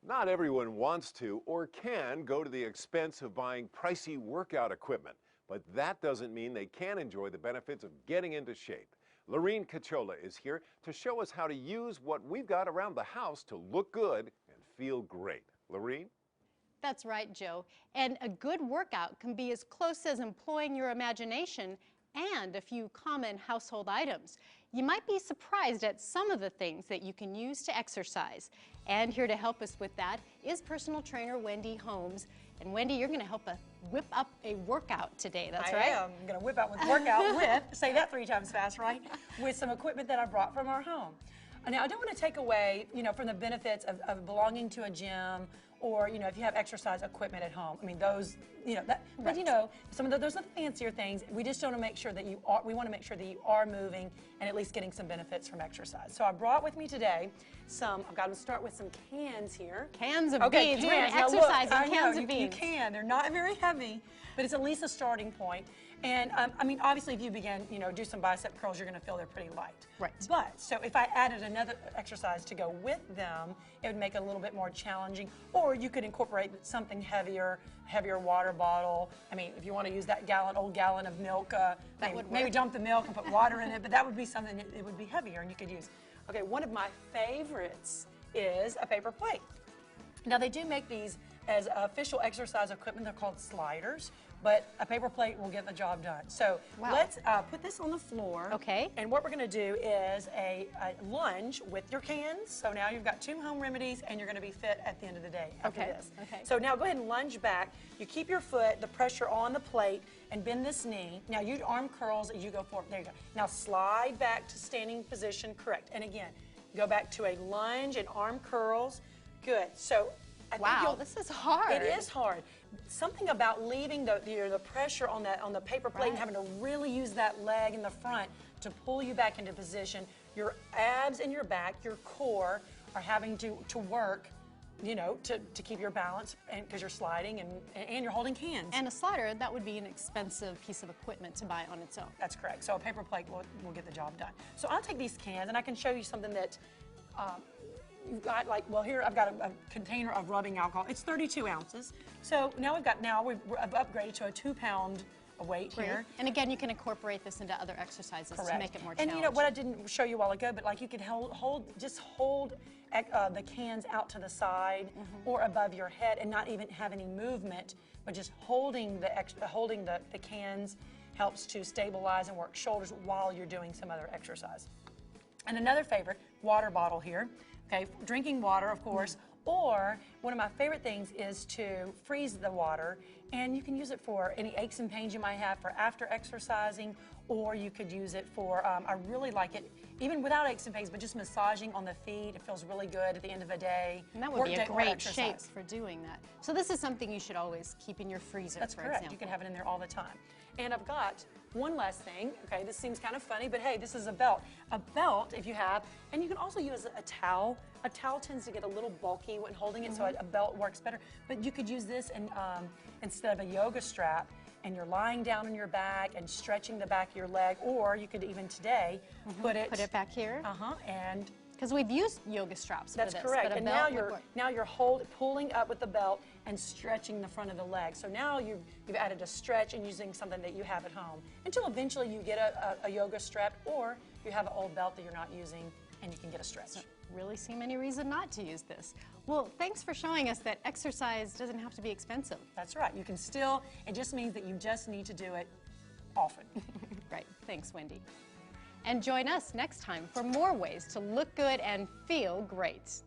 Not everyone wants to or can go to the expense of buying pricey workout equipment, but that doesn't mean they can't enjoy the benefits of getting into shape. Lurene Cachola is here to show us how to use what we've got around the house to look good and feel great. Lurene? That's right, Joe. And a good workout can be as close as employing your imagination and a few common household items. You might be surprised at some of the things that you can use to exercise. And here to help us with that is personal trainer Wendy Holmes. And Wendy, you're going to help us whip up a workout today, that's right? I am. I'm going to whip out with workout with, say that 3 times fast, right? With some equipment that I brought from our home. Now, I don't want to take away, from the benefits of belonging to a gym or, if you have exercise equipment at home. I mean, those, but some of those are the fancier things. We just want to make sure that we want to make sure that you are moving and at least getting some benefits from exercise. So I brought with me today I've got to start with some cans here. Cans of beans. We're going to exercise in cans of beans. You can. They're not very heavy, but it's at least a starting point. And obviously, if you begin, do some bicep curls, you're going to feel they're pretty light. Right. But so if I added another exercise to go with them, it would make it a little bit more challenging. Or you could incorporate something heavier water bottle. I mean, if you want to use that old gallon of milk, maybe dump the milk and put water in it. But that would be something that it would be heavier, and you could use. Okay, one of my favorites is a paper plate. Now they do make these as official exercise equipment. They're called sliders, but a paper plate will get the job done. So let's put this on the floor. Okay. And what we're going to do is a lunge with your cans. So now you've got 2 home remedies, and you're going to be fit at the end of the day after this. Okay. So now go ahead and lunge back. You keep your foot, the pressure on the plate, and bend this knee. Now you arm curls as you go forward. There you go. Now slide back to standing position. Correct. And again, go back to a lunge and arm curls. Good. So wow, this is hard. It is hard. Something about leaving the pressure on the paper plate and having to really use that leg in the front to pull you back into position. Your abs and your back, your core are having to work, to keep your balance, and because you're sliding and you're holding cans. And a slider, that would be an expensive piece of equipment to buy on its own. That's correct. So a paper plate will get the job done. So I'll take these cans and I can show you something that you've got, here I've got a container of rubbing alcohol. It's 32 ounces. So now we've upgraded to a 2-pound weight here. And again, you can incorporate this into other exercises to make it more challenging. And what I didn't show you a while ago, but you could hold the cans out to the side or above your head and not even have any movement, but just holding the cans helps to stabilize and work shoulders while you're doing some other exercise. And another favorite, water bottle here. Okay, drinking water, of course, or one of my favorite things is to freeze the water, and you can use it for any aches and pains you might have for after exercising, or you could use it for, I really like it, even without aches and pains, but just massaging on the feet. It feels really good at the end of the day. And that would be a great shape for doing that. So this is something you should always keep in your freezer, That's correct. example. You can have it in there all the time. And I've got one last thing. Okay, this seems kind of funny, but hey, this is a belt. A belt, if you have, and you can also use a towel. A towel tends to get a little bulky when holding it, so a belt works better. But you could use this instead of a yoga strap, and you're lying down on your back and stretching the back of your leg, or you could even today put it back here. And because we've used yoga straps for this. That's correct. But and now you're pulling up with the belt and stretching the front of the leg. So now you've added a stretch and using something that you have at home until eventually you get a yoga strap, or you have an old belt that you're not using and you can get a stretch. Doesn't really seem any reason not to use this. Well, thanks for showing us that exercise doesn't have to be expensive. That's right. You can still, it just means that you just need to do it often. Right. Thanks, Wendy. And join us next time for more ways to look good and feel great.